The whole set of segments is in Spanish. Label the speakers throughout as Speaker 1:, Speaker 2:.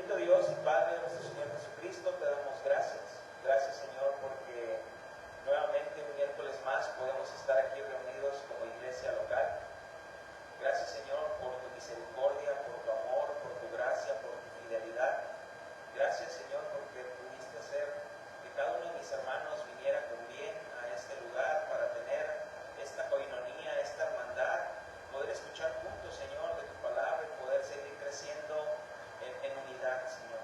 Speaker 1: Bendito Dios y Padre de nuestro Señor Jesucristo, te damos gracias. Gracias, Señor, porque nuevamente un miércoles más podemos estar aquí reunidos como iglesia local. Gracias, Señor, por tu misericordia, por tu amor, por tu gracia, por tu fidelidad. Gracias, Señor, porque pudiste hacer que cada uno de mis hermanos viniera con bien a este lugar para tener esta coinonía, esta hermandad, poder escuchar juntos, Señor, de tu palabra y poder seguir creciendo en unidad, Señor.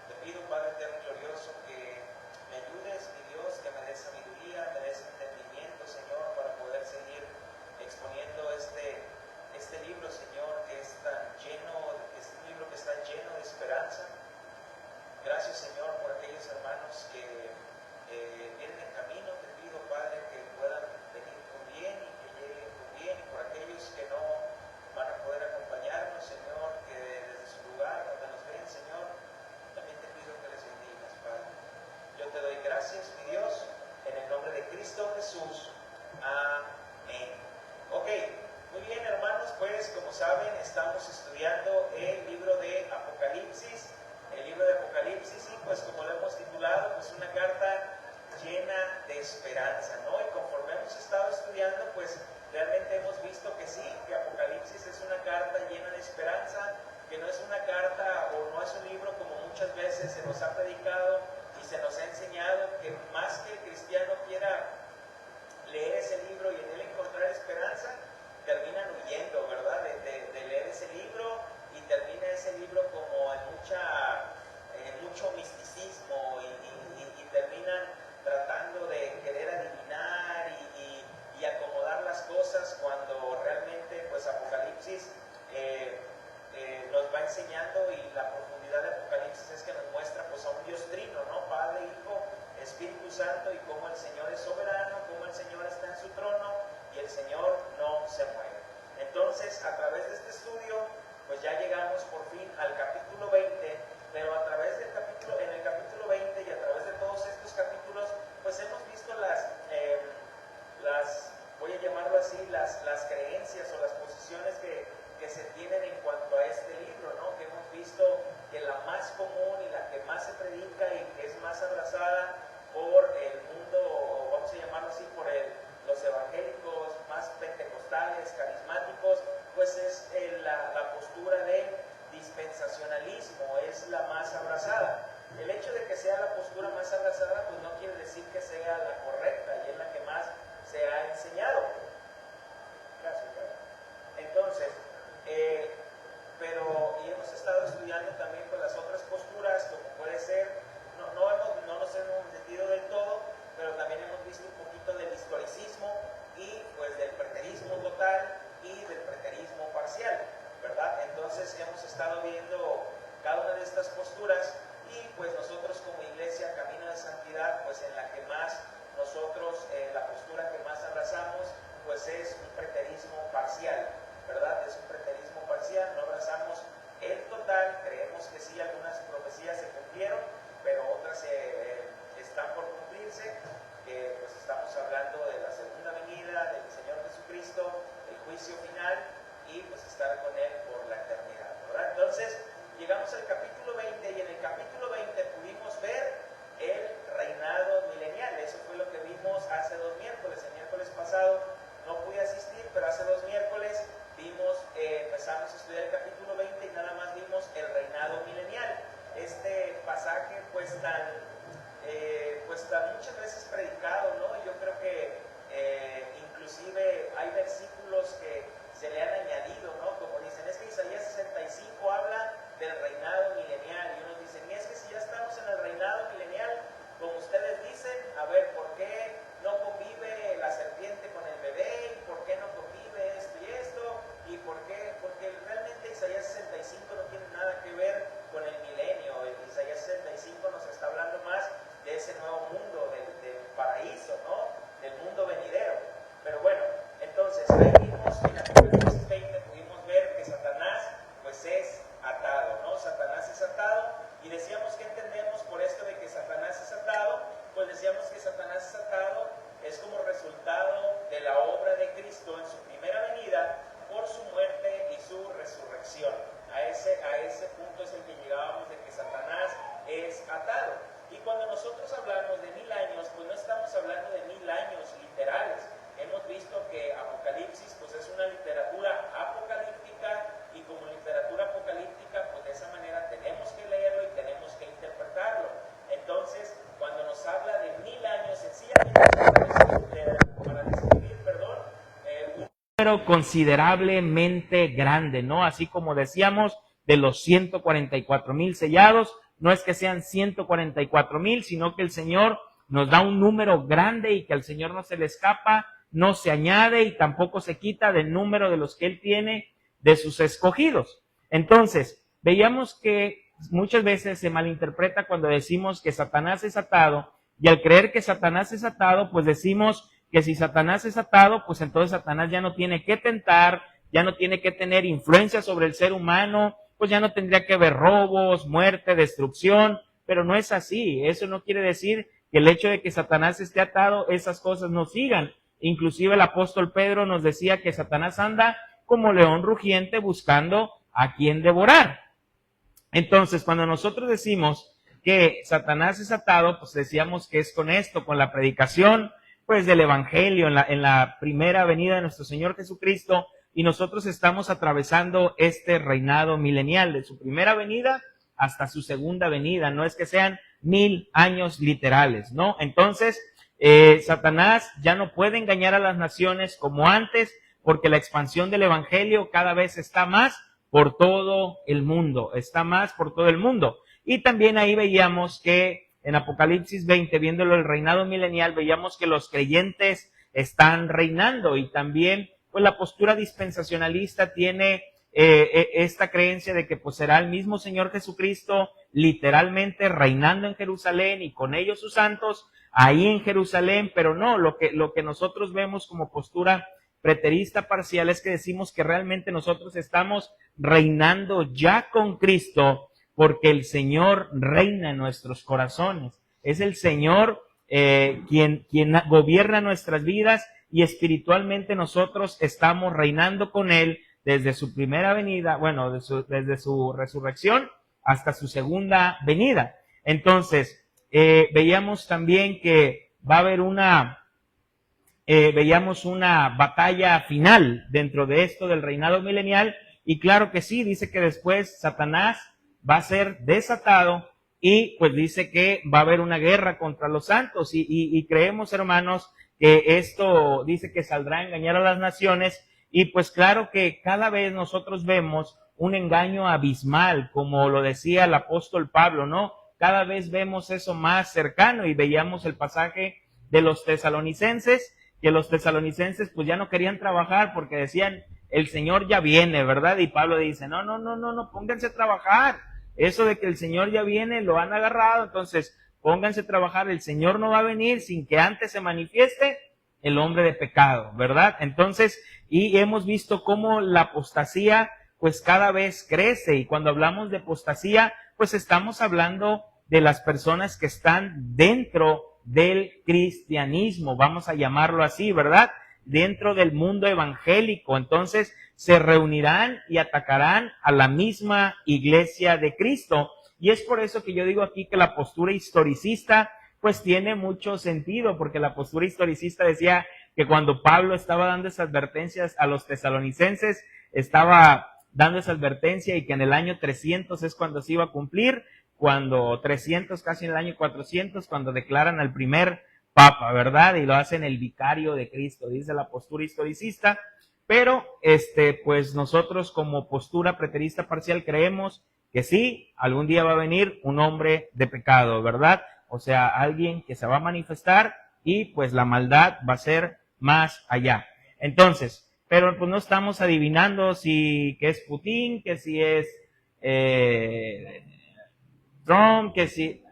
Speaker 1: Te pido, Padre eterno y glorioso, que me ayudes, mi Dios, que me des sabiduría, me des entendimiento, Señor, para poder seguir exponiendo este libro, Señor, que es tan lleno, es un libro que está lleno de esperanza. Gracias, Señor, por aquellos hermanos que vienen en camino. Te pido, Padre, que puedan venir con bien y que lleguen con bien, y por aquellos que no van a poder acompañarnos, Señor, que desde su lugar donde nos ven, Señor, también te pido que les bendigas, Padre. Yo te doy gracias, mi Dios, en el nombre de Cristo Jesús. Amén. Ok, muy bien, hermanos, pues como saben, estamos estudiando el libro de Apocalipsis. El libro de Apocalipsis, y pues como lo hemos titulado, pues una carta llena de esperanza, ¿no? Y conforme hemos estado estudiando, pues realmente hemos visto que sí, que Apocalipsis es una carta llena de esperanza, que no es una carta o no es un libro como muchas veces se nos ha predicado y se nos ha enseñado, que más que el cristiano quiera leer ese libro y en él encontrar esperanza, terminan huyendo, ¿verdad? De leer ese libro, y termina ese libro como en mucho misticismo y terminan tratando de querer adivinar y acomodar las cosas, cuando realmente pues Apocalipsis nos va enseñando, y la profundidad de Apocalipsis es que nos muestra pues a un Dios trino, ¿no? Padre, Hijo, Espíritu Santo, y cómo el Señor es soberano, cómo el Señor está en su trono y el Señor no se mueve. Entonces, a través de este estudio, pues ya llegamos por fin al capítulo 20, pero a través del capítulo, en el capítulo 20 y a través de todos estos capítulos, pues hemos visto voy a llamarlo así, las creencias o las posiciones que se tienen en cuanto a este libro, ¿no? Que hemos visto que la más común y la que más se predica y que es más abrazada por el mundo, o vamos a llamarlo así, por los evangélicos más pentecostales, carismáticos, pues es la postura de dispensacionalismo, es la más abrazada. El hecho de que sea la postura más abrazada, pues no quiere decir que sea la correcta, y es la que más se ha enseñado. Gracias, Carlos. Entonces, y hemos estado estudiando también con las otras posturas, como puede ser, no nos hemos metido del todo, pero también hemos visto un poquito del historicismo y pues del preterismo total y del preterismo parcial, ¿verdad? Entonces hemos estado viendo cada una de estas posturas, y pues nosotros como iglesia Camino de Santidad, pues en la que más nosotros, la postura que más abrazamos, pues es un preterismo parcial, ¿verdad? Es un preterismo parcial, no abrazamos el total. Creemos que sí, algunas profecías se cumplieron, pero otras están por cumplirse. Pues estamos hablando de la segunda venida del Señor Jesucristo, el juicio final, y pues estar con Él por la eternidad, ¿verdad? Entonces, llegamos al capítulo 20, y en el capítulo 20 pudimos ver el reinado milenial. Eso fue lo que vimos hace 2 miércoles. El miércoles pasado no pude asistir, pero hace 2 miércoles empezamos a estudiar el capítulo 20 y nada más vimos el reinado milenial. Este pasaje pues tan muchas veces predicado, ¿no? Yo creo que inclusive hay versículos que se le han añadido, ¿no? Como dicen, es que Isaías 65 habla del reinado milenial, y unos dicen, y es que si ya estamos en el reinado milenial, como ustedes dicen, a ver, ¿por qué no convive la serpiente con el bebé? ¿Y por qué no convive esto y esto? ¿Y por qué? Porque realmente Isaías 65 no tiene nada que ver con el milenio. Isaías 65 nos está hablando más de ese nuevo mundo, del paraíso, ¿no? Del mundo venidero. Pero bueno, entonces ahí vimos en Apocalipsis 20, pudimos ver que Satanás pues es atado, ¿no? Satanás es atado, y decíamos que entendemos por esto de que Satanás es atado. Pues decíamos que Satanás es atado es como resultado de la obra de Cristo en su primera venida, por su muerte y su resurrección. A ese punto es el que llegamos
Speaker 2: número considerablemente grande, ¿no? Así como decíamos, de los 144,000 sellados, no es que sean 144,000, sino que el Señor nos da un número grande y que al Señor no se le escapa, no se añade y tampoco se quita del número de los que Él tiene de sus escogidos. Entonces, veíamos que muchas veces se malinterpreta cuando decimos que Satanás es atado, y al creer que Satanás es atado, pues decimos que si Satanás es atado, pues entonces Satanás ya no tiene que tentar, ya no tiene que tener influencia sobre el ser humano, pues ya no tendría que haber robos, muerte, destrucción, pero no es así. Eso no quiere decir que el hecho de que Satanás esté atado, esas cosas no sigan. Inclusive el apóstol Pedro nos decía que Satanás anda como león rugiente buscando a quien devorar. Entonces, cuando nosotros decimos que Satanás es atado, pues decíamos que es con esto, con la predicación, pues del Evangelio en la primera venida de nuestro Señor Jesucristo, y nosotros estamos atravesando este reinado milenial, de su primera venida hasta su segunda venida. No es que sean 1000 años literales, ¿no? Entonces, Satanás ya no puede engañar a las naciones como antes, porque la expansión del Evangelio cada vez está más por todo el mundo, está más por todo el mundo. Y también ahí veíamos que en Apocalipsis 20, viéndolo el reinado milenial, veíamos que los creyentes están reinando, y también pues la postura dispensacionalista tiene esta creencia de que pues será el mismo Señor Jesucristo literalmente reinando en Jerusalén y con ellos sus santos ahí en Jerusalén, pero no, lo que nosotros vemos como postura preterista parcial es que decimos que realmente nosotros estamos reinando ya con Cristo, porque el Señor reina en nuestros corazones. Es el Señor quien gobierna nuestras vidas, y espiritualmente nosotros estamos reinando con Él desde su primera venida, bueno, desde su resurrección hasta su segunda venida. Entonces, veíamos también que va a haber veíamos una batalla final dentro de esto del reinado milenial, y claro que sí, dice que después Satanás va a ser desatado, y pues dice que va a haber una guerra contra los santos, y creemos, hermanos, que esto dice que saldrá a engañar a las naciones, y pues claro que cada vez nosotros vemos un engaño abismal, como lo decía el apóstol Pablo, ¿no? Cada vez vemos eso más cercano, y veíamos el pasaje de los tesalonicenses, que los tesalonicenses pues ya no querían trabajar porque decían, el Señor ya viene, ¿verdad? Y Pablo dice, no, pónganse a trabajar. Eso de que el Señor ya viene, lo han agarrado, entonces pónganse a trabajar. El Señor no va a venir sin que antes se manifieste el hombre de pecado, ¿verdad? Entonces, y hemos visto cómo la apostasía pues cada vez crece, y cuando hablamos de apostasía, pues estamos hablando de las personas que están dentro del cristianismo, vamos a llamarlo así, ¿verdad? Dentro del mundo evangélico. Entonces se reunirán y atacarán a la misma iglesia de Cristo. Y es por eso que yo digo aquí que la postura historicista pues tiene mucho sentido, porque la postura historicista decía que cuando Pablo estaba dando esas advertencias a los tesalonicenses, estaba dando esa advertencia, y que en el año 300 es cuando se iba a cumplir, cuando 300, casi en el año 400, cuando declaran al primer papa, ¿verdad? Y lo hacen el vicario de Cristo, dice la postura historicista. Pero, pues nosotros como postura preterista parcial creemos que sí, algún día va a venir un hombre de pecado, ¿verdad? O sea, alguien que se va a manifestar, y pues la maldad va a ser más allá. Entonces, pero pues no estamos adivinando si que es Putin, que si es Trump, que si...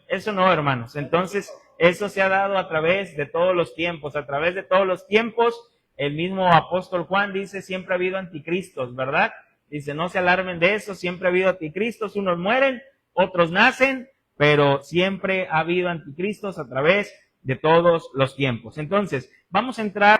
Speaker 2: eso no, hermanos. Entonces, eso se ha dado a través de todos los tiempos. A través de todos los tiempos, el mismo apóstol Juan dice, siempre ha habido anticristos, ¿verdad? Dice, no se alarmen de eso, siempre ha habido anticristos, unos mueren, otros nacen, pero siempre ha habido anticristos a través de todos los tiempos. Entonces, vamos a entrar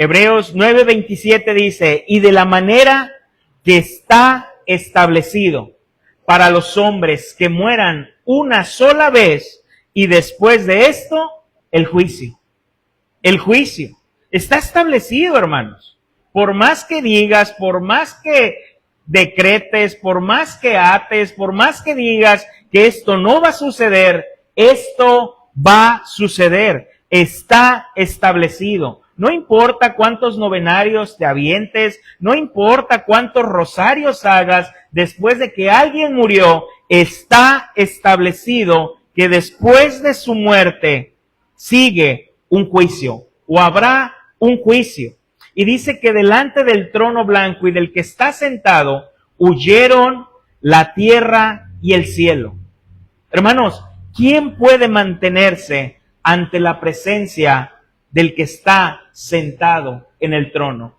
Speaker 2: Hebreos 9:27 dice, y de la manera que está establecido para los hombres que mueran una sola vez y después de esto, el juicio. El juicio está establecido, hermanos. Por más que digas, por más que decretes, por más que ates, por más que digas que esto no va a suceder, esto va a suceder. Está establecido. No importa cuántos novenarios te avientes, no importa cuántos rosarios hagas, después de que alguien murió, está establecido que después de su muerte sigue un juicio, o habrá un juicio. Y dice que delante del trono blanco y del que está sentado, huyeron la tierra y el cielo. Hermanos, ¿quién puede mantenerse ante la presencia del que está sentado en el trono?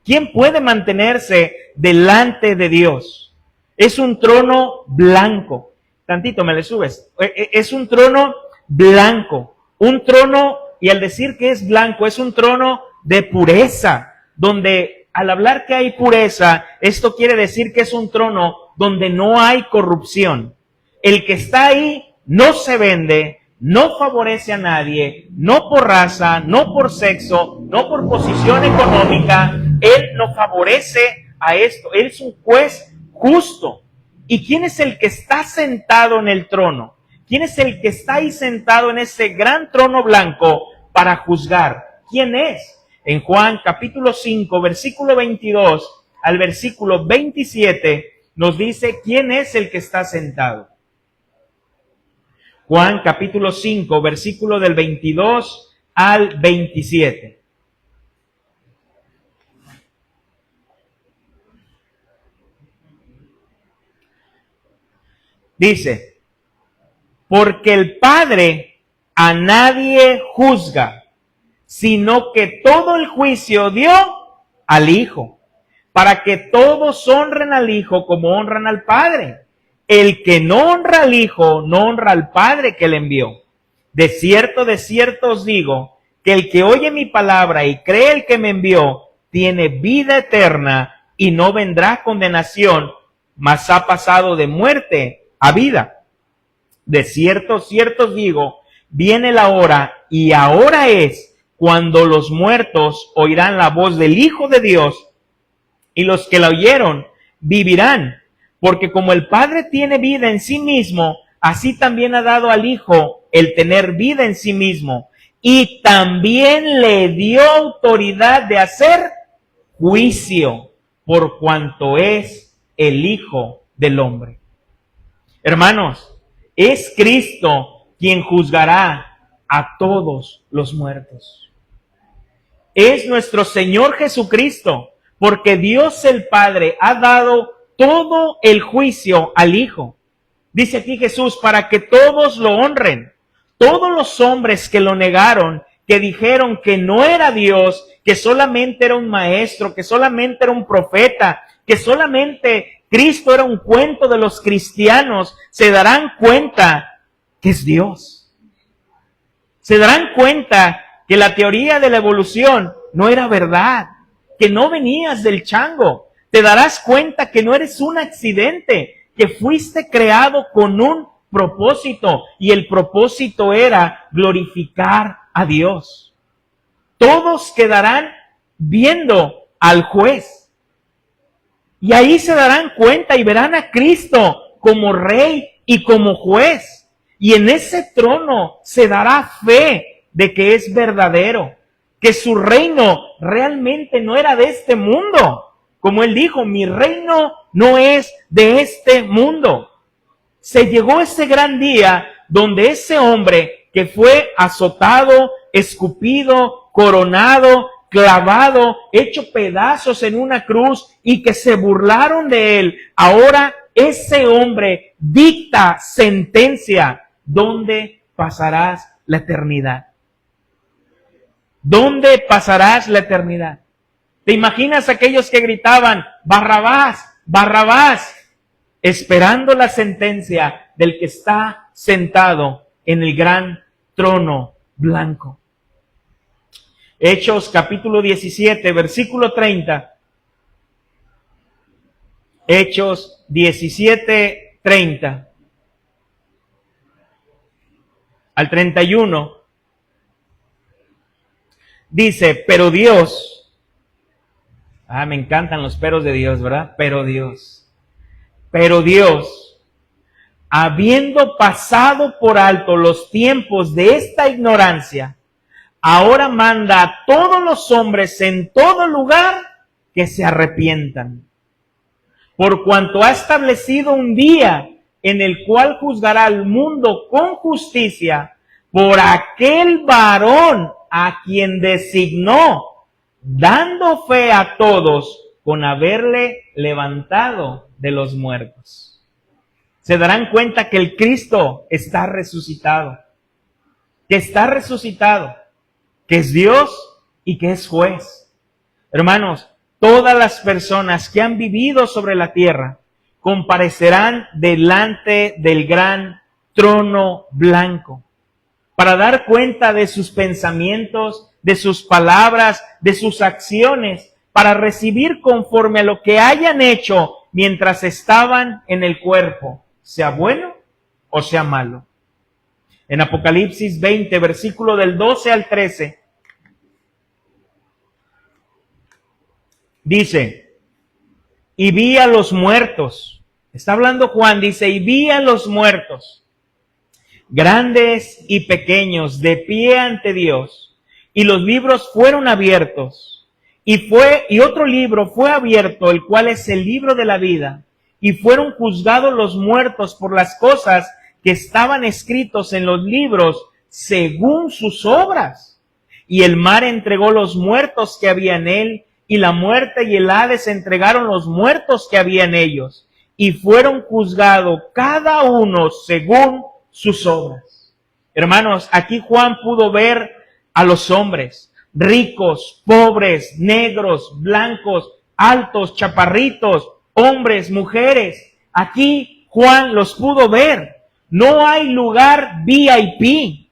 Speaker 2: ¿Quién puede mantenerse delante de Dios? Es un trono blanco. Tantito, me le subes. Es un trono blanco. Un trono, y al decir que es blanco, es un trono de pureza, donde al hablar que hay pureza, esto quiere decir que es un trono donde no hay corrupción. El que está ahí no se vende, no favorece a nadie, no por raza, no por sexo, no por posición económica. Él no favorece a esto. Él es un juez justo. ¿Y quién es el que está sentado en el trono? ¿Quién es el que está ahí sentado en ese gran trono blanco para juzgar? ¿Quién es? En Juan capítulo 5, versículo 22 al versículo 27, nos dice quién es el que está sentado. Juan capítulo 5, versículo del 22 al 27. Dice, porque el Padre a nadie juzga, sino que todo el juicio dio al Hijo, para que todos honren al Hijo como honran al Padre. El que no honra al Hijo, no honra al Padre que le envió. De cierto os digo, que el que oye mi palabra y cree el que me envió, tiene vida eterna y no vendrá condenación, mas ha pasado de muerte a vida. De cierto os digo, viene la hora, y ahora es, cuando los muertos oirán la voz del Hijo de Dios, y los que la oyeron vivirán. Porque como el Padre tiene vida en sí mismo, así también ha dado al Hijo el tener vida en sí mismo. Y también le dio autoridad de hacer juicio, por cuanto es el Hijo del Hombre. Hermanos, es Cristo quien juzgará a todos los muertos. Es nuestro Señor Jesucristo, porque Dios el Padre ha dado todo el juicio al Hijo. Dice aquí Jesús, para que todos lo honren. Todos los hombres que lo negaron, que dijeron que no era Dios, que solamente era un maestro, que solamente era un profeta, que solamente Cristo era un cuento de los cristianos, se darán cuenta que es Dios. Se darán cuenta que la teoría de la evolución no era verdad, que no venías del chango. Te darás cuenta que no eres un accidente, que fuiste creado con un propósito, y el propósito era glorificar a Dios. Todos quedarán viendo al juez, y ahí se darán cuenta y verán a Cristo como Rey y como juez, y en ese trono se dará fe de que es verdadero, que su reino realmente no era de este mundo. Como él dijo, mi reino no es de este mundo. Se llegó ese gran día donde ese hombre que fue azotado, escupido, coronado, clavado, hecho pedazos en una cruz y que se burlaron de él, ahora ese hombre dicta sentencia. ¿Dónde pasarás la eternidad? ¿Dónde pasarás la eternidad? ¿Te imaginas aquellos que gritaban, Barrabás, Barrabás, esperando la sentencia del que está sentado en el gran trono blanco? Hechos capítulo 17, versículo 30. Hechos 17, 30 al 31. Dice, pero Dios, me encantan los peros de Dios, ¿verdad? Pero Dios, habiendo pasado por alto los tiempos de esta ignorancia, ahora manda a todos los hombres en todo lugar que se arrepientan, por cuanto ha establecido un día en el cual juzgará al mundo con justicia por aquel varón a quien designó, dando fe a todos con haberle levantado de los muertos. Se darán cuenta que el Cristo está resucitado, que es Dios y que es juez. Hermanos, todas las personas que han vivido sobre la tierra comparecerán delante del gran trono blanco para dar cuenta de sus pensamientos, de sus palabras, de sus acciones, para recibir conforme a lo que hayan hecho mientras estaban en el cuerpo, sea bueno o sea malo. En Apocalipsis 20, versículo del 12 al 13, dice, y vi a los muertos. Está hablando Juan, dice, y vi a los muertos, grandes y pequeños, de pie ante Dios, y los libros fueron abiertos, y otro libro fue abierto, el cual es el libro de la vida, y fueron juzgados los muertos por las cosas que estaban escritos en los libros según sus obras. Y el mar entregó los muertos que había en él, y la muerte y el Hades entregaron los muertos que había en ellos, y fueron juzgados cada uno según sus obras. Hermanos, aquí Juan pudo ver a los hombres, ricos, pobres, negros, blancos, altos, chaparritos, hombres, mujeres. Aquí Juan los pudo ver. No hay lugar VIP.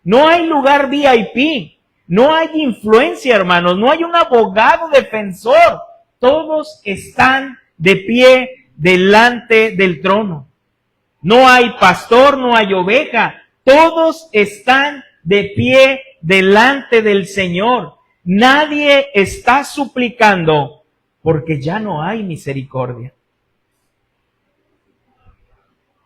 Speaker 2: No hay lugar VIP. No hay influencia, hermanos. No hay un abogado defensor. Todos están de pie delante del trono. No hay pastor, no hay oveja. Todos están de pie delante del Señor. Nadie está suplicando porque ya no hay misericordia.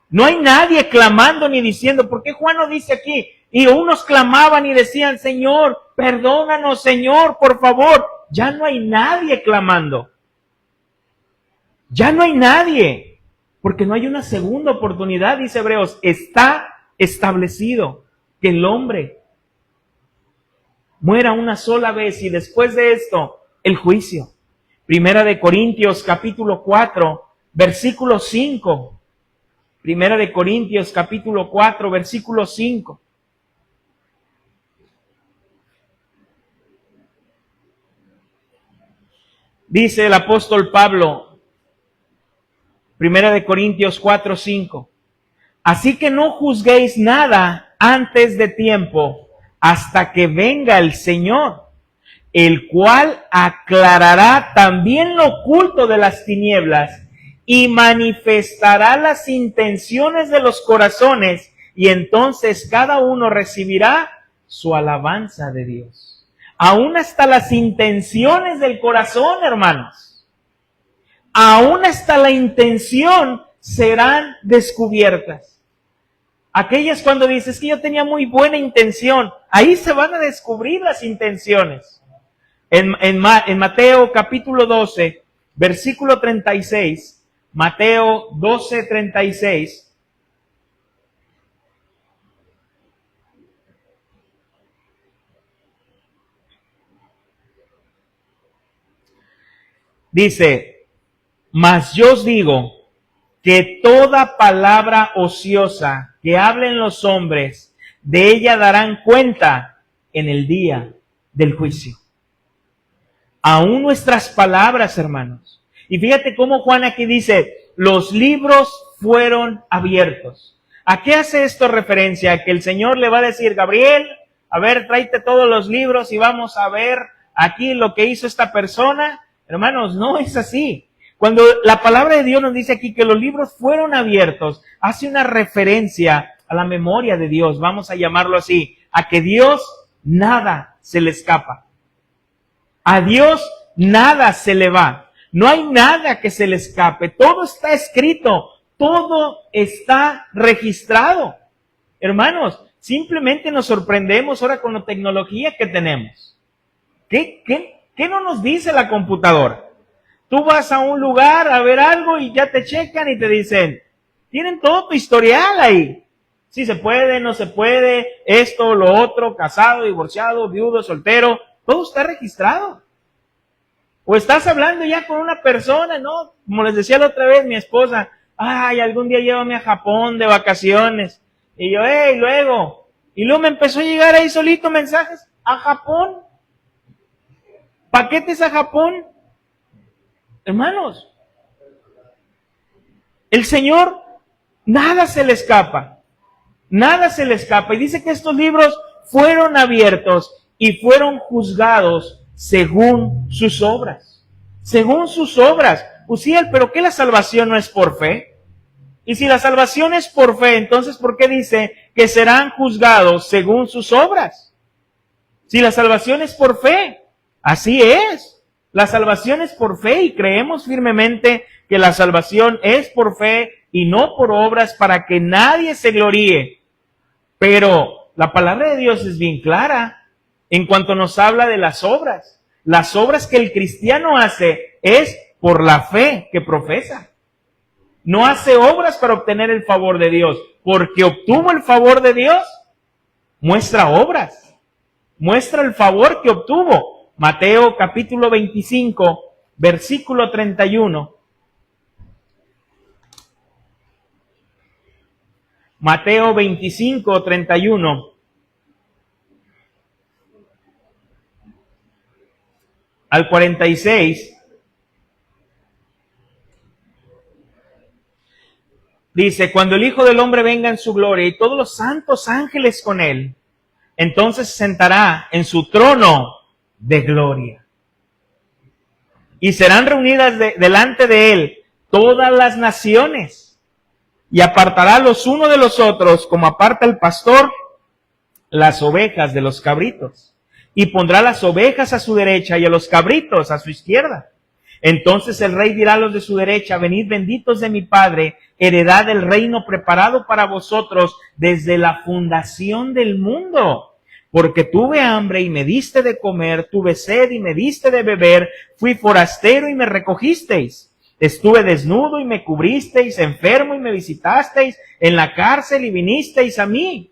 Speaker 2: No hay nadie clamando ni diciendo, ¿por qué Juan no dice aquí? Y unos clamaban y decían, Señor, perdónanos, Señor, por favor. Ya no hay nadie clamando. Ya no hay nadie. Porque no hay una segunda oportunidad, dice Hebreos. Está establecido que el hombre muera una sola vez y después de esto, el juicio. Primera de Corintios capítulo 4, versículo 5. Primera de Corintios capítulo 4, versículo 5. Dice el apóstol Pablo, Primera de Corintios 4, 5. Así que no juzguéis nada antes de tiempo, hasta que venga el Señor, el cual aclarará también lo oculto de las tinieblas y manifestará las intenciones de los corazones, y entonces cada uno recibirá su alabanza de Dios. Aún hasta las intenciones del corazón, hermanos, aún hasta la intención serán descubiertas. Aquellas cuando dices que yo tenía muy buena intención, ahí se van a descubrir las intenciones. En Mateo capítulo 12, versículo 36, Mateo 12, 36, dice, mas yo os digo que toda palabra ociosa que hablen los hombres, de ella darán cuenta en el día del juicio. Aún nuestras palabras, hermanos. Y fíjate cómo Juan aquí dice, los libros fueron abiertos. ¿A qué hace esto referencia? Que el Señor le va a decir, Gabriel, a ver, tráete todos los libros y vamos a ver aquí lo que hizo esta persona. Hermanos, no es así. Cuando la palabra de Dios nos dice aquí que los libros fueron abiertos, hace una referencia a la memoria de Dios, vamos a llamarlo así, a que Dios nada se le escapa. A Dios nada se le va. No hay nada que se le escape. Todo está escrito. Todo está registrado. Hermanos, simplemente nos sorprendemos ahora con la tecnología que tenemos. ¿Qué no nos dice la computadora? Tú vas a un lugar a ver algo y ya te checan y te dicen, tienen todo tu historial ahí. Si se puede, no se puede, esto, lo otro, casado, divorciado, viudo, soltero, todo está registrado. O estás hablando ya con una persona, ¿no? Como les decía la otra vez, mi esposa, ay, algún día llévame a Japón de vacaciones. Y yo, luego. Y luego me empezó a llegar ahí solito mensajes, ¿a Japón? ¿Paquetes a Japón? Hermanos, el Señor, nada se le escapa. Nada se le escapa. Y dice que estos libros fueron abiertos y fueron juzgados según sus obras. Según sus obras. Uziel, ¿pero qué la salvación no es por fe? Y si la salvación es por fe, entonces ¿por qué dice que serán juzgados según sus obras? Si la salvación es por fe, así es. La salvación es por fe y creemos firmemente que la salvación es por fe y no por obras para que nadie se gloríe. Pero la palabra de Dios es bien clara en cuanto nos habla de las obras. Las obras que el cristiano hace es por la fe que profesa. No hace obras para obtener el favor de Dios. Porque obtuvo el favor de Dios, muestra obras. Muestra el favor que obtuvo. Mateo capítulo 25, versículo 31. Mateo 25, 31. Al 46. Dice, cuando el Hijo del Hombre venga en su gloria y todos los santos ángeles con él, entonces se sentará en su trono de gloria. Y serán reunidas delante de él todas las naciones, y apartará los unos de los otros, como aparta el pastor las ovejas de los cabritos, y pondrá las ovejas a su derecha y a los cabritos a su izquierda. Entonces el rey dirá a los de su derecha, venid benditos de mi Padre, heredad del reino preparado para vosotros desde la fundación del mundo. Porque tuve hambre y me diste de comer, tuve sed y me diste de beber, fui forastero y me recogisteis. Estuve desnudo y me cubristeis, enfermo y me visitasteis, en la cárcel y vinisteis a mí.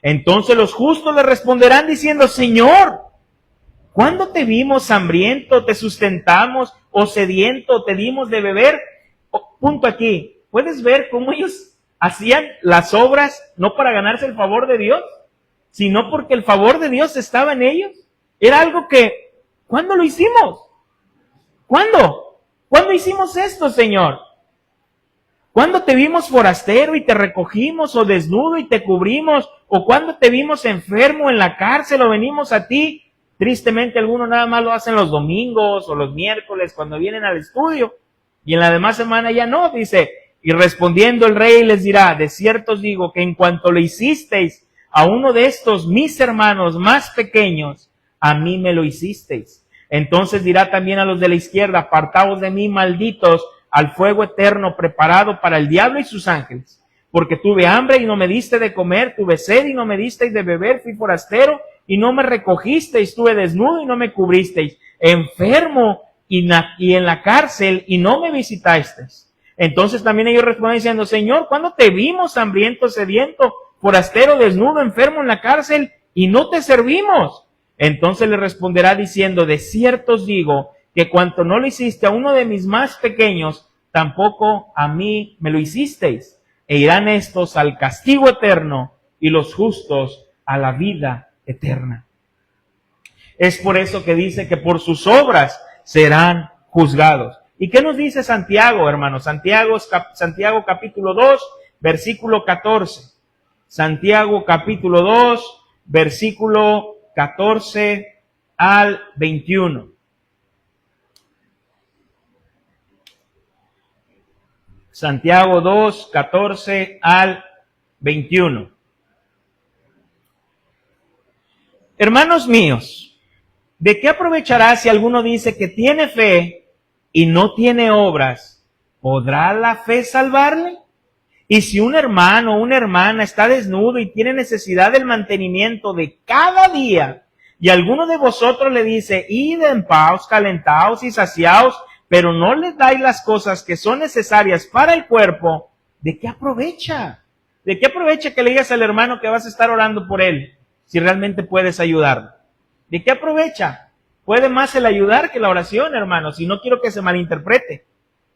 Speaker 2: Entonces los justos le responderán diciendo, Señor, ¿cuándo te vimos hambriento, te sustentamos, o sediento, te dimos de beber? Punto aquí. ¿Puedes ver cómo ellos hacían las obras no para ganarse el favor de Dios, sino porque el favor de Dios estaba en ellos? Era algo que, ¿cuándo lo hicimos? ¿Cuándo? ¿Cuándo hicimos esto, Señor? ¿Cuándo te vimos forastero y te recogimos, o desnudo y te cubrimos? ¿O cuándo te vimos enfermo en la cárcel o venimos a ti? Tristemente algunos nada más lo hacen los domingos o los miércoles cuando vienen al estudio, y en la demás semana ya no, dice. Y respondiendo el rey les dirá, de cierto os digo que en cuanto lo hicisteis a uno de estos mis hermanos más pequeños, a mí me lo hicisteis. Entonces dirá también a los de la izquierda, apartaos de mí, malditos, al fuego eterno preparado para el diablo y sus ángeles. Porque tuve hambre y no me diste de comer, tuve sed y no me disteis de beber, fui forastero y no me recogisteis, estuve desnudo y no me cubristeis, enfermo y en la cárcel y no me visitasteis. Entonces también ellos responden diciendo, Señor, ¿cuándo te vimos hambriento, sediento, forastero, desnudo, enfermo en la cárcel y no te servimos? Entonces le responderá diciendo, de cierto os digo que cuanto no lo hiciste a uno de mis más pequeños, tampoco a mí me lo hicisteis. E irán estos al castigo eterno y los justos a la vida eterna. Es por eso que dice que por sus obras serán juzgados. ¿Y qué nos dice Santiago, hermanos? Santiago capítulo 2, versículo 14. Santiago capítulo 2, versículo 14 al 21. Santiago 2, 14 al 21. Hermanos míos, ¿de qué aprovechará si alguno dice que tiene fe y no tiene obras? ¿Podrá la fe salvarle? Y si un hermano o una hermana está desnudo y tiene necesidad del mantenimiento de cada día, y alguno de vosotros le dice, id en paz, calentaos y saciaos, pero no le dais las cosas que son necesarias para el cuerpo, ¿de qué aprovecha? ¿De qué aprovecha que le digas al hermano que vas a estar orando por él, si realmente puedes ayudarlo? ¿De qué aprovecha? Puede más el ayudar que la oración, hermanos, y no quiero que se malinterprete.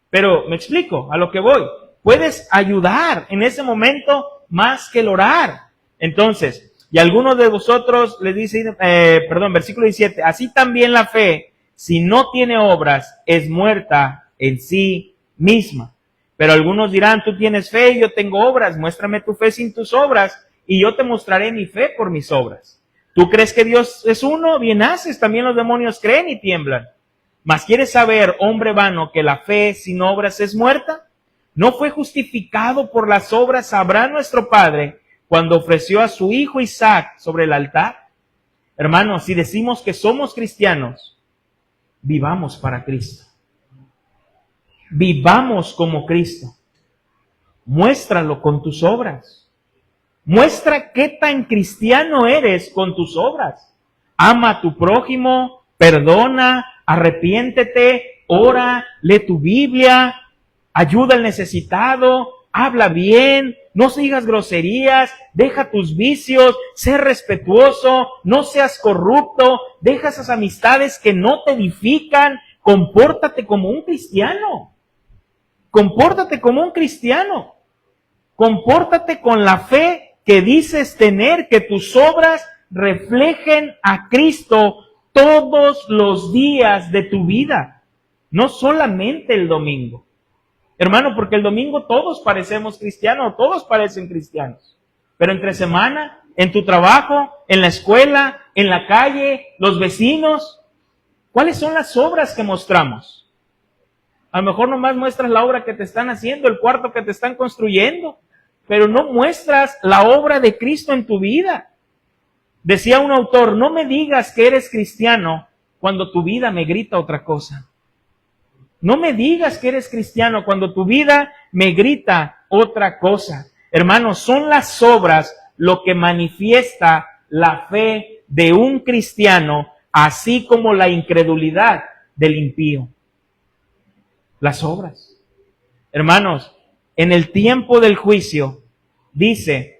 Speaker 2: Pero me explico a lo que voy. Puedes ayudar en ese momento más que el orar. Entonces, y algunos de vosotros les dice, versículo 17, así también la fe, si no tiene obras, es muerta en sí misma. Pero algunos dirán, tú tienes fe y yo tengo obras, muéstrame tu fe sin tus obras, y yo te mostraré mi fe por mis obras. ¿Tú crees que Dios es uno? Bien haces, también los demonios creen y tiemblan. Mas ¿quieres saber, hombre vano, que la fe sin obras es muerta? ¿No fue justificado por las obras Abraham nuestro padre cuando ofreció a su hijo Isaac sobre el altar? Hermanos, si decimos que somos cristianos, vivamos para Cristo. Vivamos como Cristo. Muéstralo con tus obras. Muestra qué tan cristiano eres con tus obras. Ama a tu prójimo, perdona, arrepiéntete, ora, lee tu Biblia, ayuda al necesitado, habla bien, no digas groserías, deja tus vicios, sé respetuoso, no seas corrupto, deja esas amistades que no te edifican, compórtate como un cristiano. Compórtate como un cristiano. Compórtate con la fe que dices tener, que tus obras reflejen a Cristo todos los días de tu vida, no solamente el domingo. Hermano, porque el domingo todos parecemos cristianos, todos parecen cristianos. Pero entre semana, en tu trabajo, en la escuela, en la calle, los vecinos, ¿cuáles son las obras que mostramos? A lo mejor nomás muestras la obra que te están haciendo, el cuarto que te están construyendo, pero no muestras la obra de Cristo en tu vida. Decía un autor, no me digas que eres cristiano cuando tu vida me grita otra cosa. No me digas que eres cristiano cuando tu vida me grita otra cosa. Hermanos, son las obras lo que manifiesta la fe de un cristiano, así como la incredulidad del impío. Las obras. Hermanos, en el tiempo del juicio, en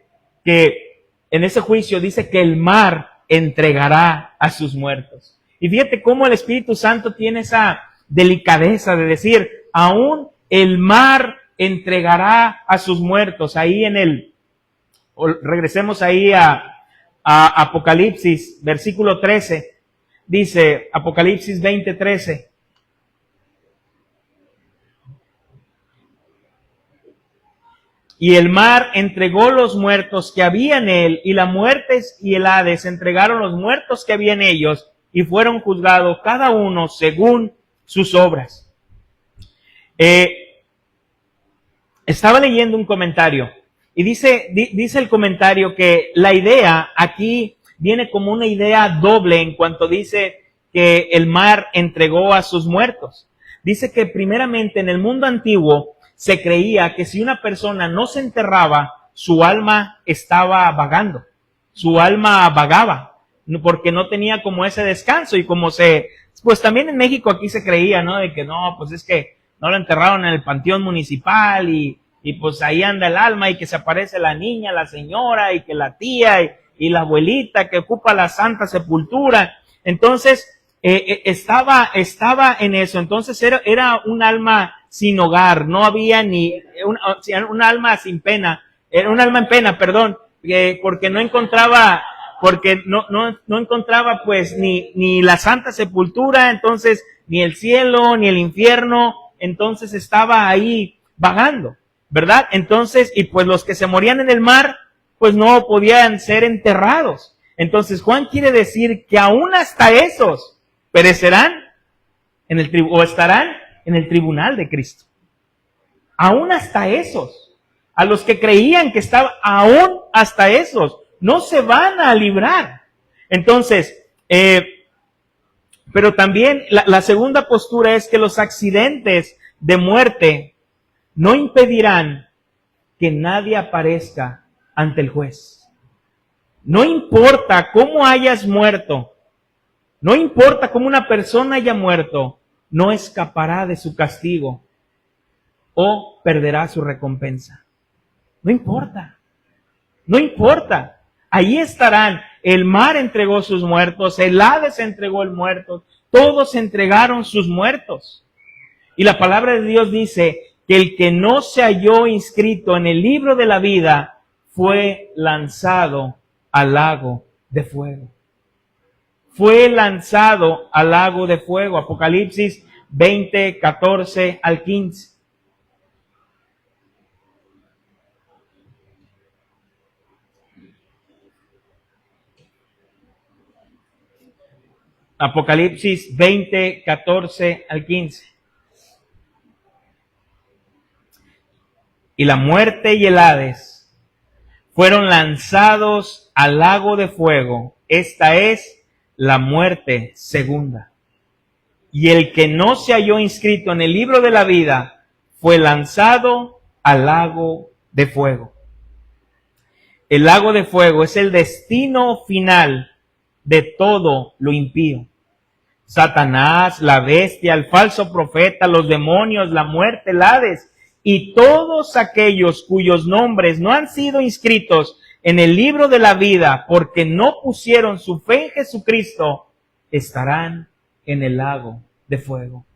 Speaker 2: ese juicio dice que el mar entregará a sus muertos. Y fíjate cómo el Espíritu Santo tiene esa delicadeza de decir, aún el mar entregará a sus muertos. Ahí regresemos ahí a Apocalipsis, versículo 13, dice Apocalipsis 20:13. Y el mar entregó los muertos que había en él, y la muerte y el Hades entregaron los muertos que había en ellos, y fueron juzgados cada uno según sus obras. Estaba leyendo un comentario, y dice el comentario que la idea aquí viene como una idea doble en cuanto dice que el mar entregó a sus muertos. Dice que primeramente en el mundo antiguo se creía que si una persona no se enterraba, su alma estaba vagando, su alma vagaba, porque no tenía como ese descanso. Y pues también en México aquí se creía, ¿no? De que no, pues es que no lo enterraron en el panteón municipal y pues ahí anda el alma, y que se aparece la niña, la señora, y que la tía y la abuelita que ocupa la santa sepultura. Entonces, estaba en eso. Entonces era un alma sin hogar, no había ni un alma sin pena, era un alma en pena, perdón, porque no encontraba pues ni la santa sepultura, entonces ni el cielo, ni el infierno, entonces estaba ahí vagando, ¿verdad? Entonces, y pues los que se morían en el mar, pues no podían ser enterrados. Entonces Juan quiere decir que aún hasta esos perecerán o estarán en el tribunal de Cristo. Aún hasta esos, a los que creían que estaban, aún hasta esos, no se van a librar. Entonces, pero también la segunda postura es que los accidentes de muerte no impedirán que nadie aparezca ante el juez. No importa cómo hayas muerto, no importa cómo una persona haya muerto, no escapará de su castigo o perderá su recompensa. No importa, no importa. Ahí estarán. El mar entregó sus muertos, el Hades entregó el muerto, todos entregaron sus muertos. Y la palabra de Dios dice que el que no se halló inscrito en el libro de la vida fue lanzado al lago de fuego. Fue lanzado al lago de fuego. Apocalipsis 20, 14 al 15. Apocalipsis 20, 14 al 15. Y la muerte y el Hades fueron lanzados al lago de fuego. Esta es la muerte segunda. Y el que no se halló inscrito en el libro de la vida fue lanzado al lago de fuego. El lago de fuego es el destino final de todo lo impío. Satanás, la bestia, el falso profeta, los demonios, la muerte, el Hades y todos aquellos cuyos nombres no han sido inscritos en el libro de la vida porque no pusieron su fe en Jesucristo, estarán en el lago de fuego.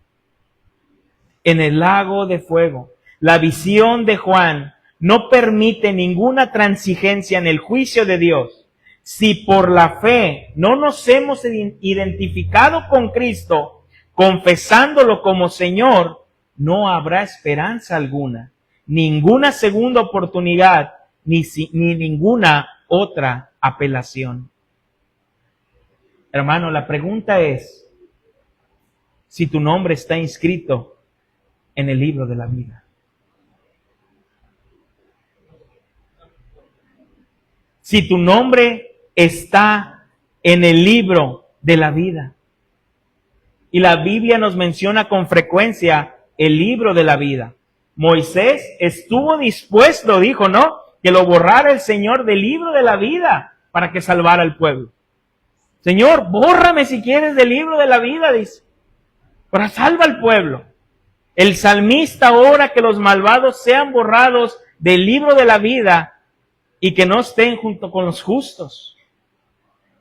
Speaker 2: En el lago de fuego. La visión de Juan no permite ninguna transigencia en el juicio de Dios. Si por la fe no nos hemos identificado con Cristo, confesándolo como Señor, no habrá esperanza alguna, ninguna segunda oportunidad, ni ninguna otra apelación. Hermano, la pregunta es si tu nombre está inscrito en el libro de la vida. Si tu nombre está en el libro de la vida. Y la Biblia nos menciona con frecuencia el libro de la vida. Moisés estuvo dispuesto, dijo, ¿no?, que lo borrara el Señor del libro de la vida para que salvara al pueblo. Señor, bórrame si quieres del libro de la vida, dice, para salva al pueblo. El salmista ora que los malvados sean borrados del libro de la vida y que no estén junto con los justos.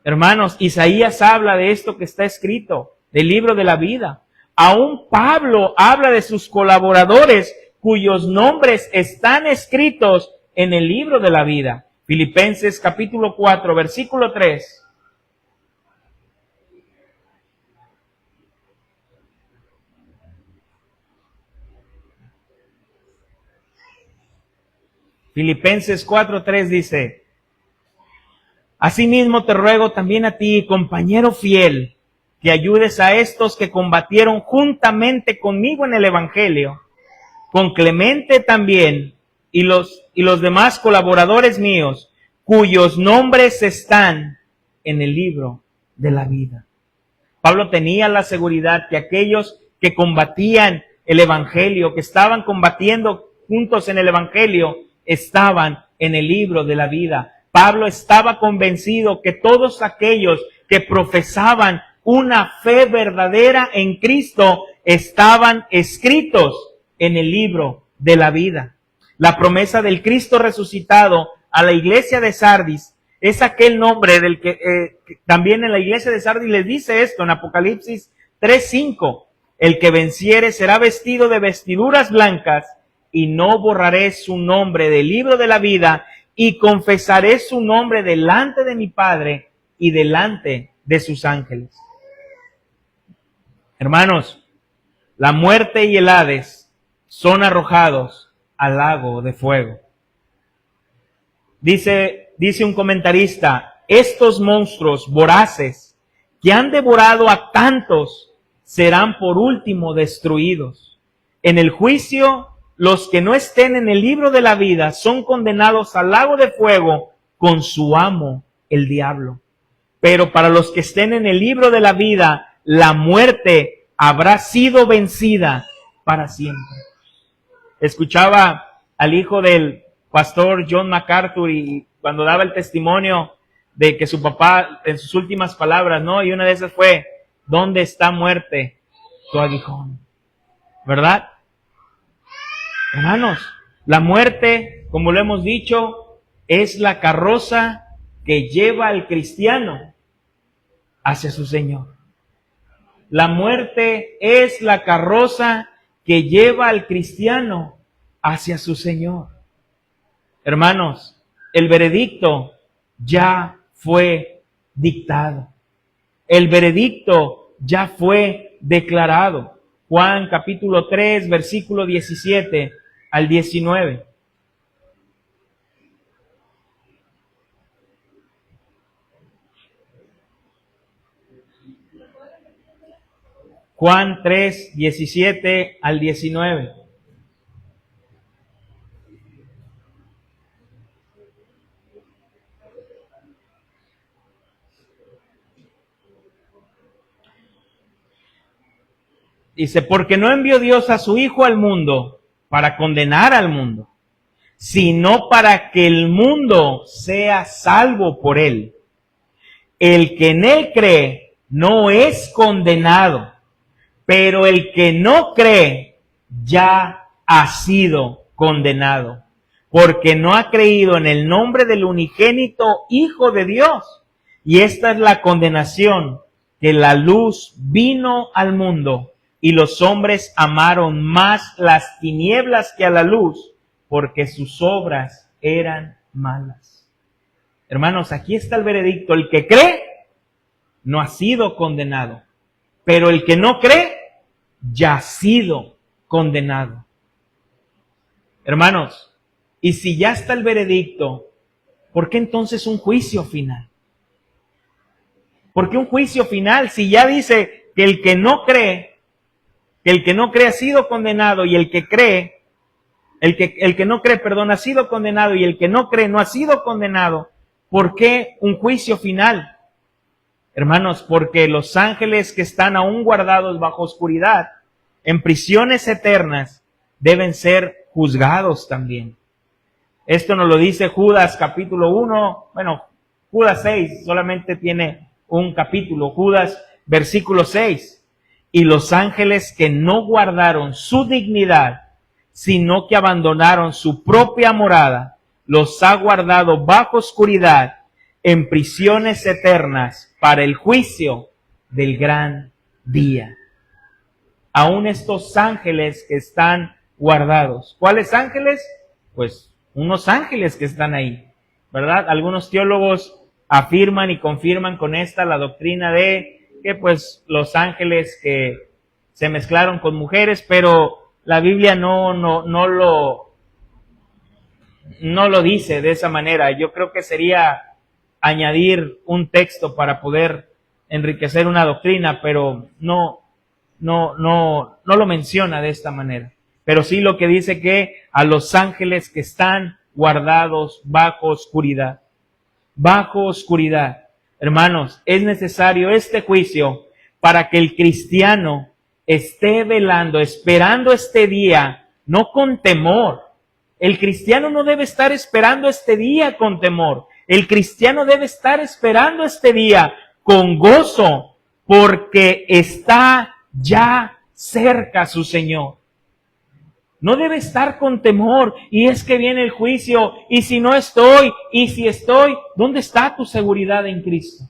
Speaker 2: Hermanos, Isaías habla de esto que está escrito, del libro de la vida. Aún Pablo habla de sus colaboradores cuyos nombres están escritos en el libro de la vida. Filipenses capítulo 4, versículo 3. Filipenses 4:3 dice: asimismo te ruego también a ti, compañero fiel, que ayudes a estos que combatieron juntamente conmigo en el Evangelio, con Clemente también, y los demás colaboradores míos, cuyos nombres están en el libro de la vida. Pablo tenía la seguridad que aquellos que combatían el Evangelio, que estaban combatiendo juntos en el Evangelio, estaban en el libro de la vida. Pablo estaba convencido que todos aquellos que profesaban una fe verdadera en Cristo estaban escritos en el libro de la vida. La promesa del Cristo resucitado a la iglesia de Sardis es aquel nombre del que también en la iglesia de Sardis les dice esto en Apocalipsis 3:5. El que venciere será vestido de vestiduras blancas y no borraré su nombre del libro de la vida y confesaré su nombre delante de mi Padre y delante de sus ángeles. Hermanos, la muerte y el Hades son arrojados al lago de fuego. Dice un comentarista, estos monstruos voraces que han devorado a tantos serán por último destruidos. En el juicio, los que no estén en el libro de la vida son condenados al lago de fuego con su amo, el diablo. Pero para los que estén en el libro de la vida, la muerte habrá sido vencida para siempre. Escuchaba al hijo del pastor John MacArthur y cuando daba el testimonio de que su papá, en sus últimas palabras, ¿no? Y una de esas fue, ¿dónde está muerte tu aguijón? ¿Verdad? Hermanos, la muerte, como lo hemos dicho, es la carroza que lleva al cristiano hacia su Señor. La muerte es la carroza que lleva al cristiano hacia su Señor. Hermanos, el veredicto ya fue dictado. El veredicto ya fue declarado. Juan capítulo 3, versículo 17 al 19. Juan 3, 17 al 19. Dice, porque no envió Dios a su Hijo al mundo para condenar al mundo, sino para que el mundo sea salvo por él. El que en él cree no es condenado, pero el que no cree ya ha sido condenado, porque no ha creído en el nombre del unigénito Hijo de Dios. Y esta es la condenación, que la luz vino al mundo, y los hombres amaron más las tinieblas que a la luz, porque sus obras eran malas. Hermanos, aquí está el veredicto. El que cree no ha sido condenado, pero el que no cree ya ha sido condenado. Hermanos, y si ya está el veredicto, ¿por qué entonces un juicio final? ¿Por qué un juicio final si ya dice que el que no cree ha sido condenado y el que cree, el que no cree, perdón, ha sido condenado y el que no cree no ha sido condenado? ¿Por qué un juicio final? Hermanos, porque los ángeles que están aún guardados bajo oscuridad, en prisiones eternas, deben ser juzgados también. Esto nos lo dice Judas capítulo 1, bueno, Judas 6, solamente tiene un capítulo, Judas versículo 6. Y los ángeles que no guardaron su dignidad, sino que abandonaron su propia morada, los ha guardado bajo oscuridad en prisiones eternas para el juicio del gran día. Aún estos ángeles que están guardados. ¿Cuáles ángeles? Pues unos ángeles que están ahí, ¿verdad? Algunos teólogos afirman y confirman con esta la doctrina de que pues los ángeles que se mezclaron con mujeres, pero la Biblia no lo dice de esa manera. Yo creo que sería añadir un texto para poder enriquecer una doctrina, pero no lo menciona de esta manera. Pero sí lo que dice que a los ángeles que están guardados bajo oscuridad. Bajo oscuridad. Hermanos, es necesario este juicio para que el cristiano esté velando, esperando este día, no con temor. El cristiano no debe estar esperando este día con temor. El cristiano debe estar esperando este día con gozo, porque está ya cerca su Señor. No debe estar con temor, y es que viene el juicio, y si no estoy, y si estoy, ¿dónde está tu seguridad en Cristo?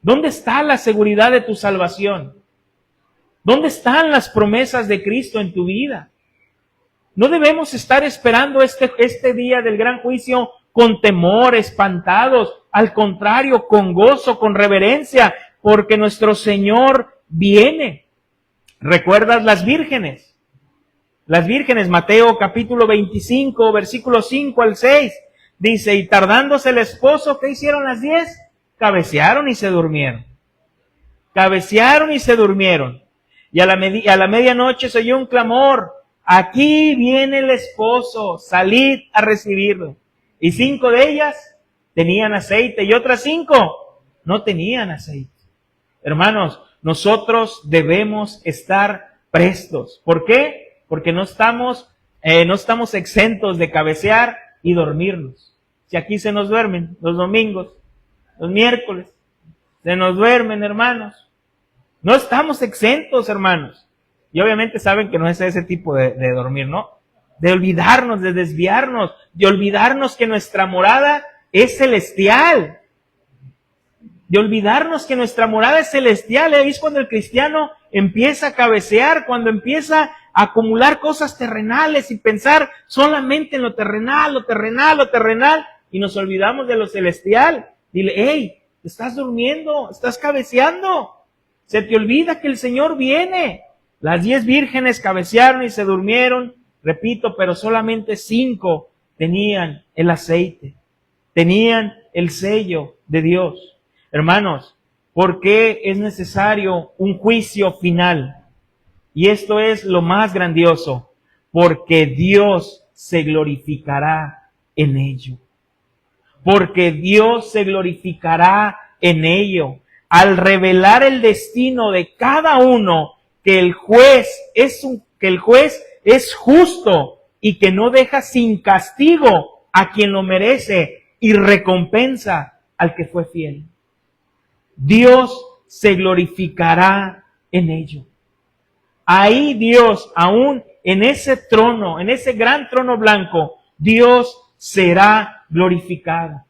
Speaker 2: ¿Dónde está la seguridad de tu salvación? ¿Dónde están las promesas de Cristo en tu vida? No debemos estar esperando este día del gran juicio con temor, espantados. Al contrario, con gozo, con reverencia, porque nuestro Señor viene. ¿Recuerdas las vírgenes? Las vírgenes, Mateo capítulo 25, versículos 5 al 6. dice, y tardándose el esposo, ¿qué hicieron las 10? Cabecearon y se durmieron. Cabecearon y se durmieron. Y a la medianoche se oyó un clamor. Aquí viene el esposo, salid a recibirlo. Y 5 de ellas tenían aceite y otras 5 no tenían aceite. Hermanos, nosotros debemos estar prestos. ¿Por qué? Porque no estamos exentos de cabecear y dormirnos. Si aquí se nos duermen los domingos, los miércoles, se nos duermen, hermanos. No estamos exentos, hermanos. Y obviamente saben que no es ese tipo de dormir, ¿no? De olvidarnos, de desviarnos, de olvidarnos que nuestra morada es celestial. De olvidarnos que nuestra morada es celestial. Es cuando el cristiano empieza a cabecear, cuando empieza a acumular cosas terrenales y pensar solamente en lo terrenal, lo terrenal, lo terrenal, y nos olvidamos de lo celestial. Dile, hey, estás durmiendo, estás cabeceando. Se te olvida que el Señor viene. Las 10 vírgenes cabecearon y se durmieron, repito, pero solamente 5 tenían el aceite, tenían el sello de Dios. Hermanos, ¿por qué es necesario un juicio final? Y esto es lo más grandioso, porque Dios se glorificará en ello. Porque Dios se glorificará en ello. Al revelar el destino de cada uno, que el juez es justo y que no deja sin castigo a quien lo merece y recompensa al que fue fiel. Dios se glorificará en ello. Ahí Dios, aún en ese trono, en ese gran trono blanco, Dios será glorificado.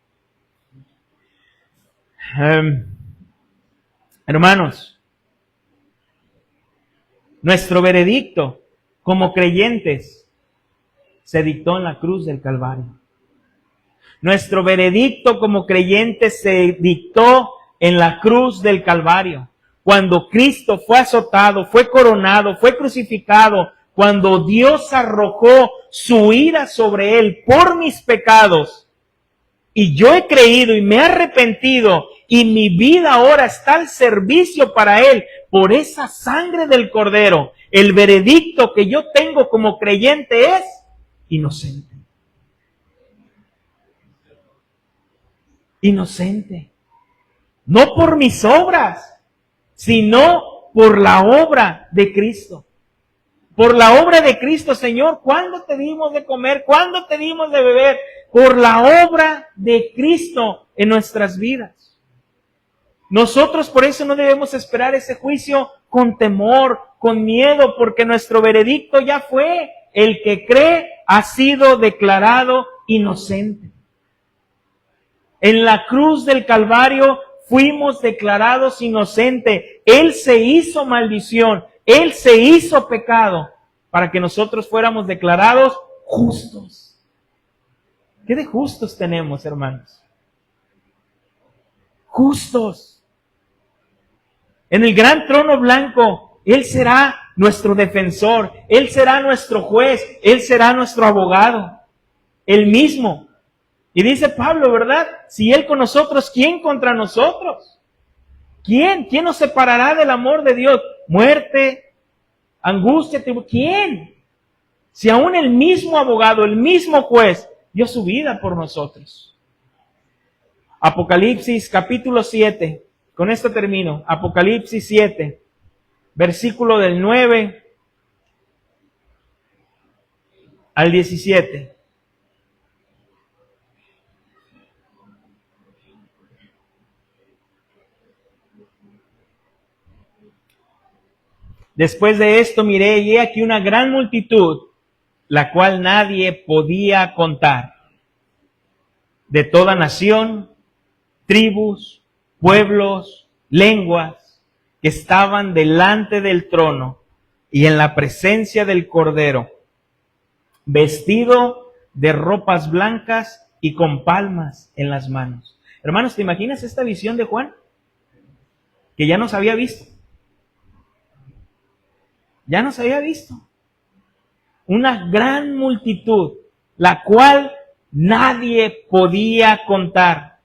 Speaker 2: Hermanos, nuestro veredicto como creyentes se dictó en la cruz del Calvario. Nuestro veredicto como creyentes se dictó en la cruz del Calvario. Cuando Cristo fue azotado, fue coronado, fue crucificado, cuando Dios arrojó su ira sobre Él por mis pecados, y yo he creído y me he arrepentido, y mi vida ahora está al servicio para Él, por esa sangre del Cordero, el veredicto que yo tengo como creyente es inocente. Inocente. No por mis obras, sino por la obra de Cristo. Por la obra de Cristo, Señor, ¿cuándo te dimos de comer? ¿Cuándo te dimos de beber? Por la obra de Cristo en nuestras vidas. Nosotros por eso no debemos esperar ese juicio con temor, con miedo, porque nuestro veredicto ya fue. El que cree ha sido declarado inocente. En la cruz del Calvario fuimos declarados inocentes. Él se hizo maldición. Él se hizo pecado para que nosotros fuéramos declarados justos. ¿Qué de justos tenemos, hermanos? Justos. En el gran trono blanco, Él será nuestro defensor. Él será nuestro juez. Él será nuestro abogado. Él mismo. Y dice Pablo, ¿verdad? Si Él con nosotros, ¿quién contra nosotros? ¿Quién? ¿Quién nos separará del amor de Dios? Muerte, angustia, ¿quién? Si aún el mismo abogado, el mismo juez, dio su vida por nosotros. Apocalipsis capítulo 7, con esto termino. Apocalipsis 7, versículo del 9 al 17. Después de esto miré y he aquí una gran multitud, la cual nadie podía contar, de toda nación, tribus, pueblos, lenguas, que estaban delante del trono y en la presencia del Cordero, vestido de ropas blancas y con palmas en las manos. Hermanos, ¿te imaginas esta visión de Juan? Que ya nos había visto. Ya nos había visto. Una gran multitud, la cual nadie podía contar.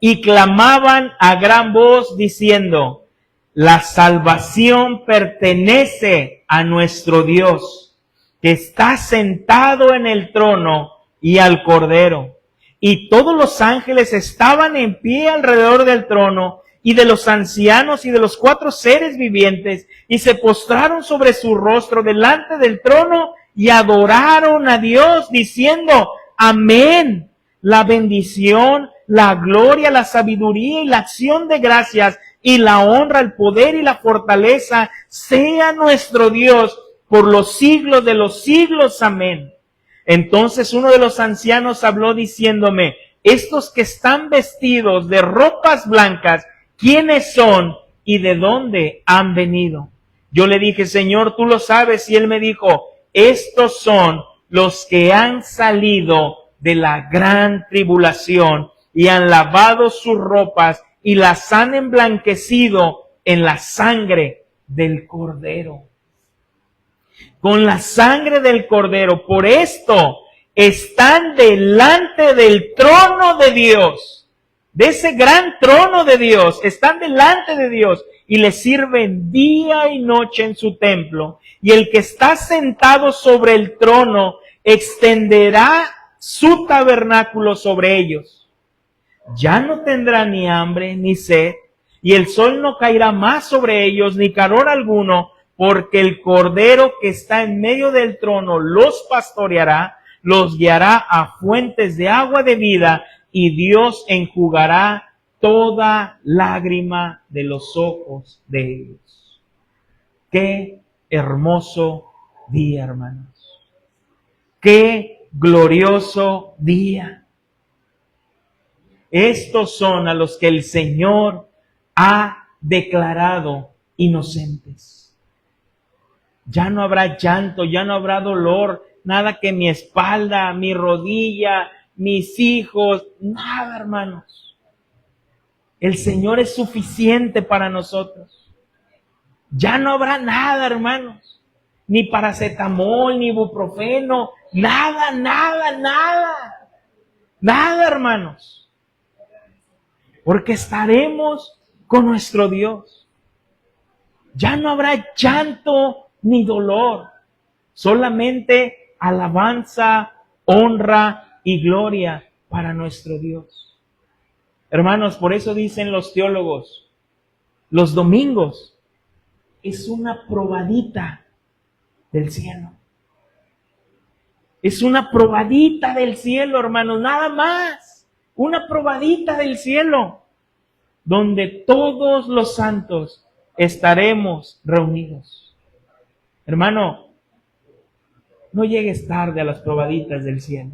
Speaker 2: Y clamaban a gran voz diciendo: la salvación pertenece a nuestro Dios, que está sentado en el trono, y al Cordero. Y todos los ángeles estaban en pie alrededor del trono, y de los ancianos y de los 4 seres vivientes, y se postraron sobre su rostro delante del trono, y adoraron a Dios, diciendo: amén. La bendición, la gloria, la sabiduría y la acción de gracias, y la honra, el poder y la fortaleza sea nuestro Dios por los siglos de los siglos. Amén. Entonces uno de los ancianos habló diciéndome: estos que están vestidos de ropas blancas, ¿quiénes son y de dónde han venido? Yo le dije: Señor, tú lo sabes. Y él me dijo: estos son los que han salido de la gran tribulación y han lavado sus ropas y las han emblanquecido en la sangre del Cordero. Con la sangre del Cordero. Por esto están delante del trono de Dios, de ese gran trono de Dios. Están delante de Dios y le sirven día y noche en su templo. Y el que está sentado sobre el trono extenderá su tabernáculo sobre ellos. Ya no tendrá ni hambre ni sed, y el sol no caerá más sobre ellos, ni calor alguno, porque el Cordero que está en medio del trono los pastoreará, los guiará a fuentes de agua de vida, y Dios enjugará toda lágrima de los ojos de ellos. Qué hermoso día, hermanos. Qué glorioso día. Estos son a los que el Señor ha declarado inocentes. Ya no habrá llanto, ya no habrá dolor, nada que mi espalda, mi rodilla, mis hijos, nada, hermanos. El Señor es suficiente para nosotros. Ya no habrá nada, hermanos. Ni paracetamol, ni ibuprofeno, nada, nada, nada. Nada, hermanos. Porque estaremos con nuestro Dios. Ya no habrá llanto ni dolor. Solamente alabanza, honra y gloria para nuestro Dios. Hermanos, por eso dicen los teólogos, los domingos es una probadita del cielo. Es una probadita del cielo, hermanos, nada más. Una probadita del cielo, donde todos los santos estaremos reunidos. Hermano, no llegues tarde a las probaditas del cielo.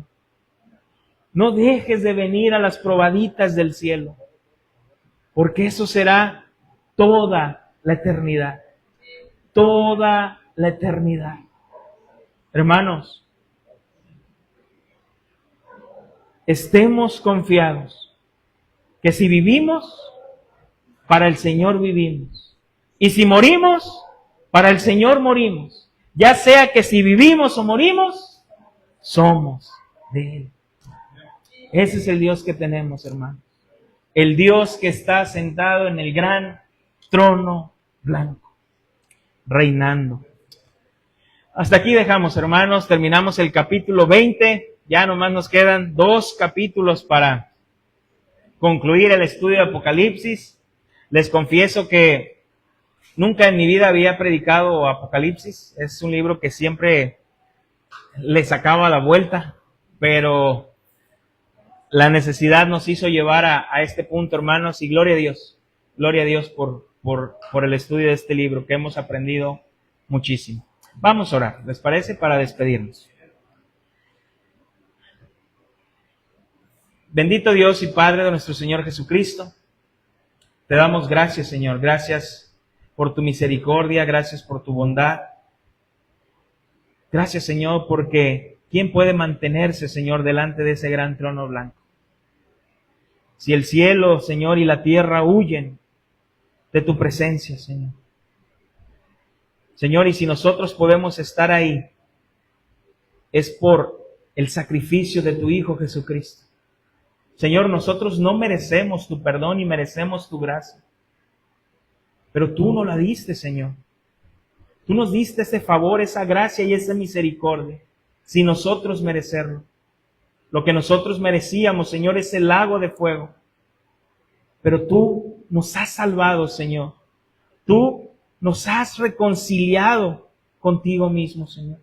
Speaker 2: No dejes de venir a las probaditas del cielo, porque eso será toda la eternidad. Toda la eternidad. Hermanos, estemos confiados que si vivimos, para el Señor vivimos. Y si morimos, para el Señor morimos. Ya sea que si vivimos o morimos, somos de Él. Ese es el Dios que tenemos, hermanos. El Dios que está sentado en el gran trono blanco, reinando. Hasta aquí dejamos, hermanos. Terminamos el capítulo 20. Ya nomás nos quedan 2 capítulos para concluir el estudio de Apocalipsis. Les confieso que nunca en mi vida había predicado Apocalipsis. Es un libro que siempre le sacaba la vuelta, pero la necesidad nos hizo llevar a este punto, hermanos, y gloria a Dios. Gloria a Dios por el estudio de este libro, que hemos aprendido muchísimo. Vamos a orar, ¿les parece? Para despedirnos. Bendito Dios y Padre de nuestro Señor Jesucristo, te damos gracias, Señor. Gracias por tu misericordia, gracias por tu bondad. Gracias, Señor, porque ¿quién puede mantenerse, Señor, delante de ese gran trono blanco? Si el cielo, Señor, y la tierra huyen de tu presencia, Señor. Señor, y si nosotros podemos estar ahí, es por el sacrificio de tu Hijo Jesucristo. Señor, nosotros no merecemos tu perdón y merecemos tu gracia, pero tú nos la diste, Señor. Tú nos diste ese favor, esa gracia y esa misericordia, sin nosotros merecerlo. Lo que nosotros merecíamos, Señor, es el lago de fuego. Pero tú nos has salvado, Señor. Tú nos has reconciliado contigo mismo, Señor.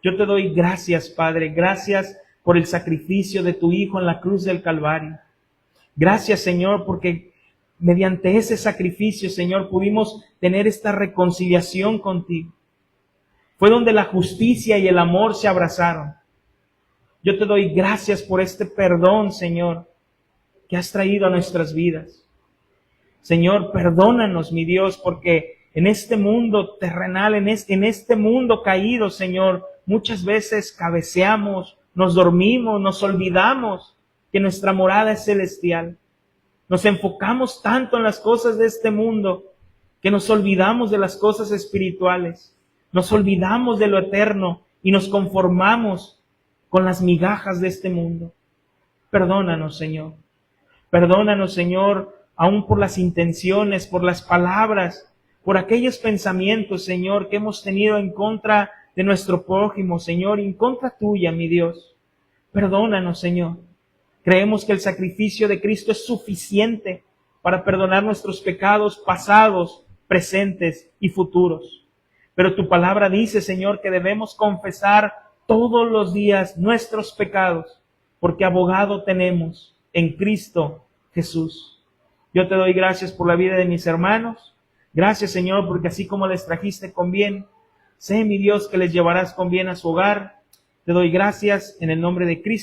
Speaker 2: Yo te doy gracias, Padre. Gracias por el sacrificio de tu Hijo en la cruz del Calvario. Gracias, Señor, porque mediante ese sacrificio, Señor, pudimos tener esta reconciliación contigo. Fue donde la justicia y el amor se abrazaron. Yo te doy gracias por este perdón, Señor, que has traído a nuestras vidas. Señor, perdónanos, mi Dios, porque en este mundo terrenal, en este mundo caído, Señor, muchas veces cabeceamos, nos dormimos, nos olvidamos que nuestra morada es celestial. Nos enfocamos tanto en las cosas de este mundo que nos olvidamos de las cosas espirituales. Nos olvidamos de lo eterno y nos conformamos con las migajas de este mundo. Perdónanos, Señor. Perdónanos, Señor, aún por las intenciones, por las palabras, por aquellos pensamientos, Señor, que hemos tenido en contra de nuestro prójimo, Señor, y en contra tuya, mi Dios. Perdónanos, Señor. Creemos que el sacrificio de Cristo es suficiente para perdonar nuestros pecados pasados, presentes y futuros. Pero tu palabra dice, Señor, que debemos confesar todos los días nuestros pecados, porque abogado tenemos en Cristo Jesús. Yo te doy gracias por la vida de mis hermanos. Gracias, Señor, porque así como les trajiste con bien, sé, mi Dios, que les llevarás con bien a su hogar. Te doy gracias en el nombre de Cristo.